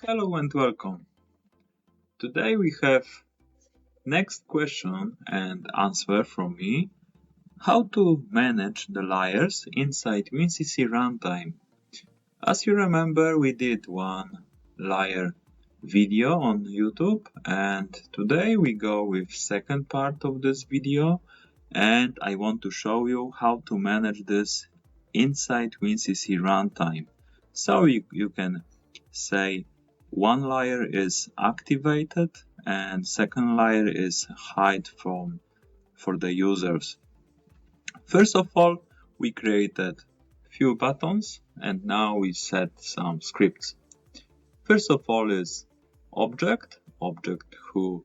Hello and welcome. Today we have next question and answer from me. How to manage the layers inside WinCC runtime. As you remember, we did one layer video on YouTube, and today we go with second part of this video, and I want to show you how to manage this inside WinCC runtime. So you can say one layer is activated and second layer is hide for the users. First of all, we created few buttons and now we set some scripts. First of all is object who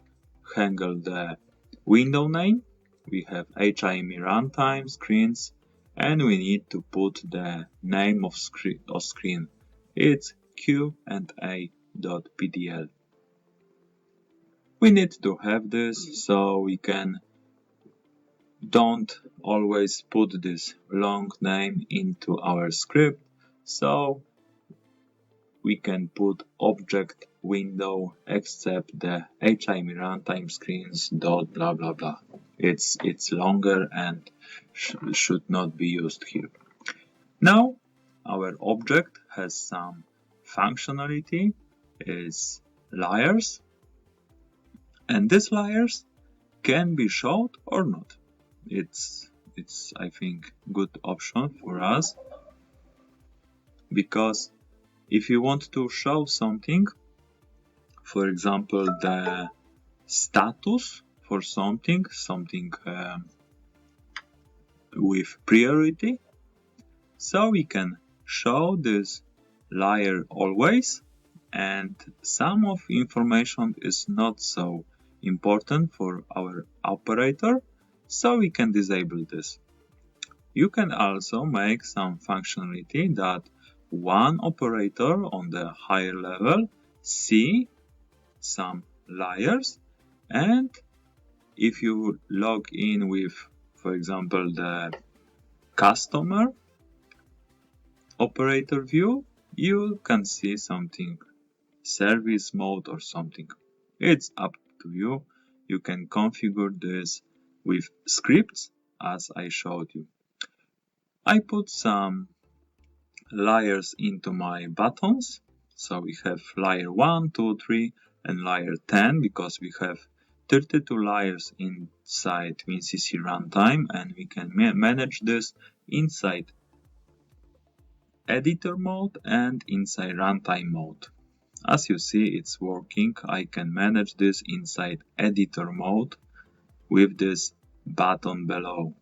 handle the window name. We have HIME runtime screens and we need to put the name of screen. It's Q&A.pdl. We need to have this so we don't always put this long name into our script, so we can put object window except the HIME runtime screens dot blah blah blah. It's longer and should not be used here. Now our object has some functionality, is layers, and these layers can be showed or not. It's I think good option for us, because if you want to show something, for example the status for something with priority, so we can show this layer always, and some of information is not so important for our operator, so we can disable this. You can also make some functionality that one operator on the higher level see some layers, and if you log in with, for example, the customer operator view, you can see something, service mode or something. It's up to you. You can configure this with scripts as I showed you. I put some layers into my buttons. So we have layer 1, 2, 3 and layer 10 because we have 32 layers inside WinCC runtime, and we can manage this inside editor mode and inside runtime mode. As you see, it's working. I can manage this inside editor mode with this button below.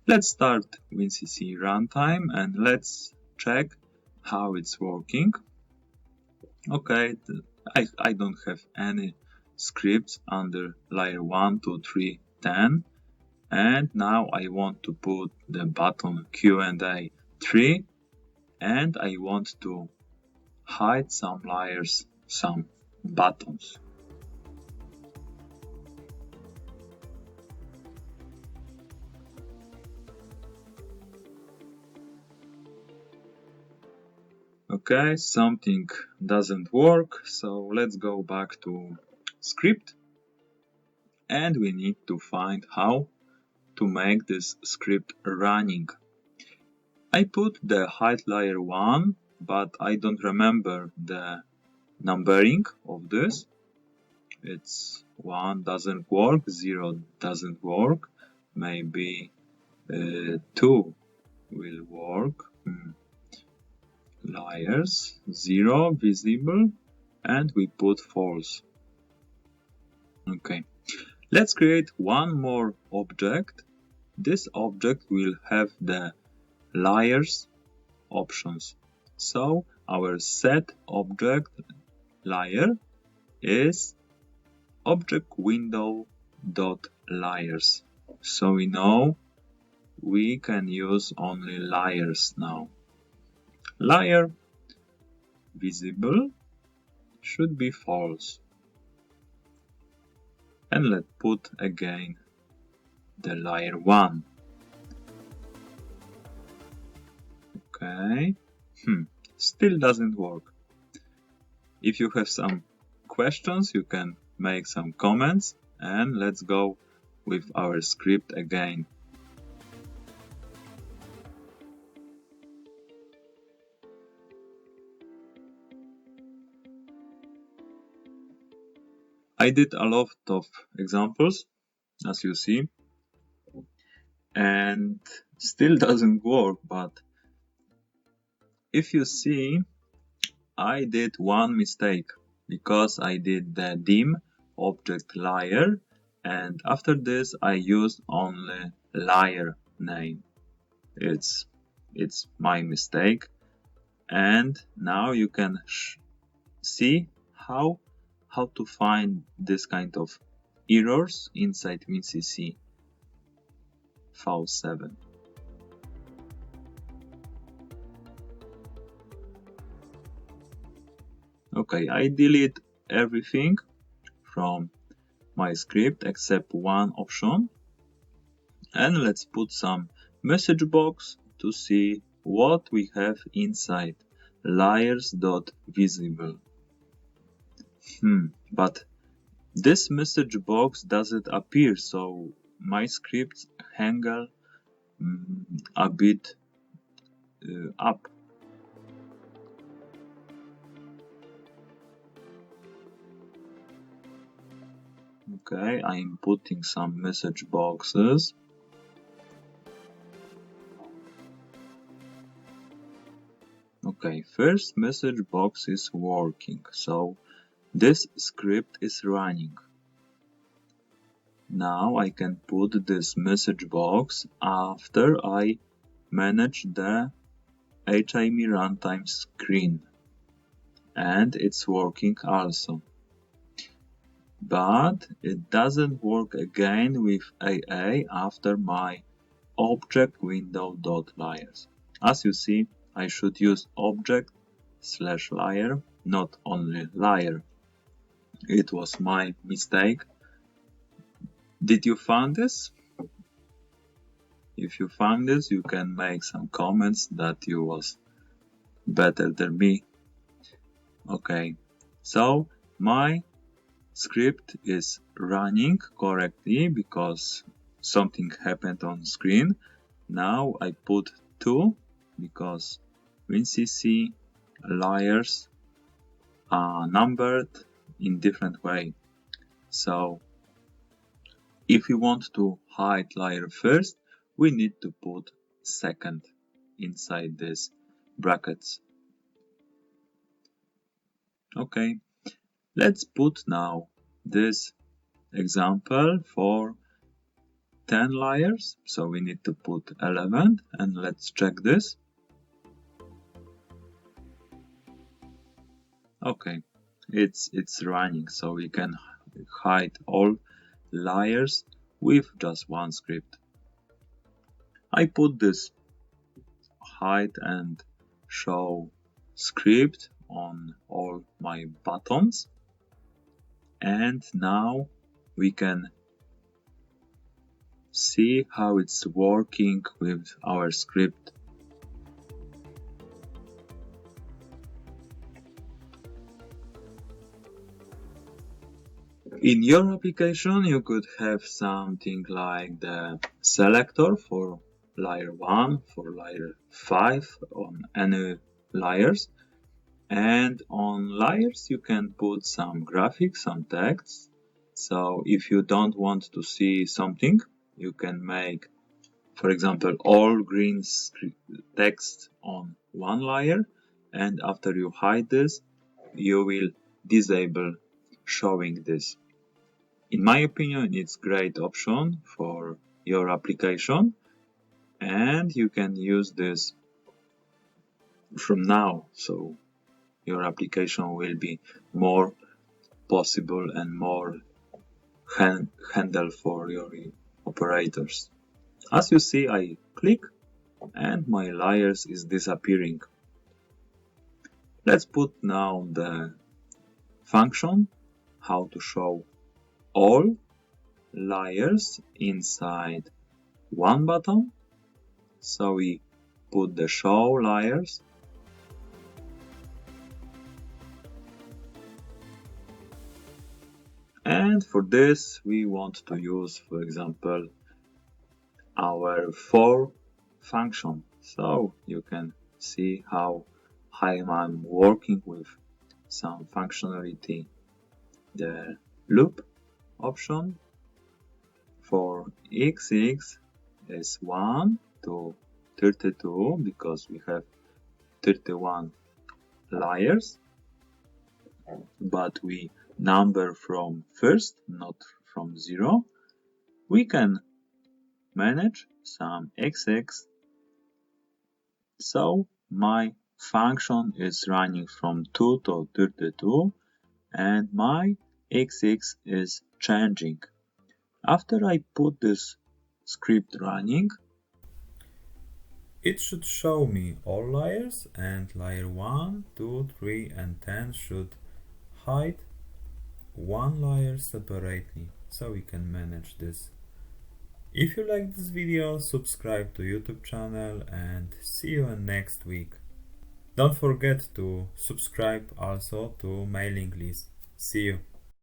Let's start WinCC runtime and let's check how it's working. Okay, I don't have any scripts under layer 1, 2, 3, 10, and now I want to put the button Q&A 3, and I want to hide some layers, some buttons. Okay, something doesn't work, so let's go back to script, and we need to find how to make this script running. I put the hide layer 1, but I don't remember the numbering of this. It's 1 doesn't work, 0 doesn't work, maybe 2 will work. Layers 0 visible, and we put false. Okay, let's create one more object. This object will have the layers options. So our set object layer is object window dot layers. So we know we can use only layers now. Layer visible should be false. And let's put again the layer 1. Okay, still doesn't work. If you have some questions, you can make some comments, and let's go with our script again. I did a lot of examples, as you see, and still doesn't work, but if you see, I did one mistake because I did the dim object layer, and after this I used only layer name. It's my mistake, and now you can see how to find this kind of errors inside WinCC V7. Okay, I delete everything from my script except one option, and let's put some message box to see what we have inside layers.visible. But this message box doesn't appear, so my scripts hang a bit up. Okay, I'm putting some message boxes. Okay, first message box is working, so this script is running. Now I can put this message box after I manage the HIME runtime screen, and it's working also. But it doesn't work again with AA after my object window.layers. As you see, I should use object/layer, not only layer. It was my mistake. Did you find this? If you found this, you can make some comments that you was better than me. Okay, so my script is running correctly because something happened on screen. Now I put 2 because WinCC layers are numbered in different way. So if we want to hide layer first, we need to put second inside these brackets. Okay, let's put now this example for 10 layers, so we need to put 11, and let's check this. Okay, it's running, so we can hide all layers with just one script. I put this hide and show script on all my buttons, and now we can see how it's working with our script. In your application, you could have something like the selector for layer 1, for layer 5, on any layers. And on layers, you can put some graphics, some text. So if you don't want to see something, you can make, for example, all green text on one layer, and after you hide this, you will disable showing this. In my opinion, it's a great option for your application, and you can use this from now, so your application will be more possible and more handle for your operators. As you see, I click and my layers is disappearing. Let's put now the function how to show all layers inside one button. So we put the show layers. And for this we want to use, for example, our for function. So you can see how I'm working with some functionality. The loop option for XX is 1 to 32 because we have 31 layers, but we number from first, not from 0. We can manage some XX, so my function is running from 2 to 32 and my XX is changing. After I put this script running, it should show me all layers, and layer 1, 2, 3 and 10 should hide one layer separately, so we can manage this. If you like this video, subscribe to YouTube channel and see you in next week. Don't forget to subscribe also to mailing list. See you.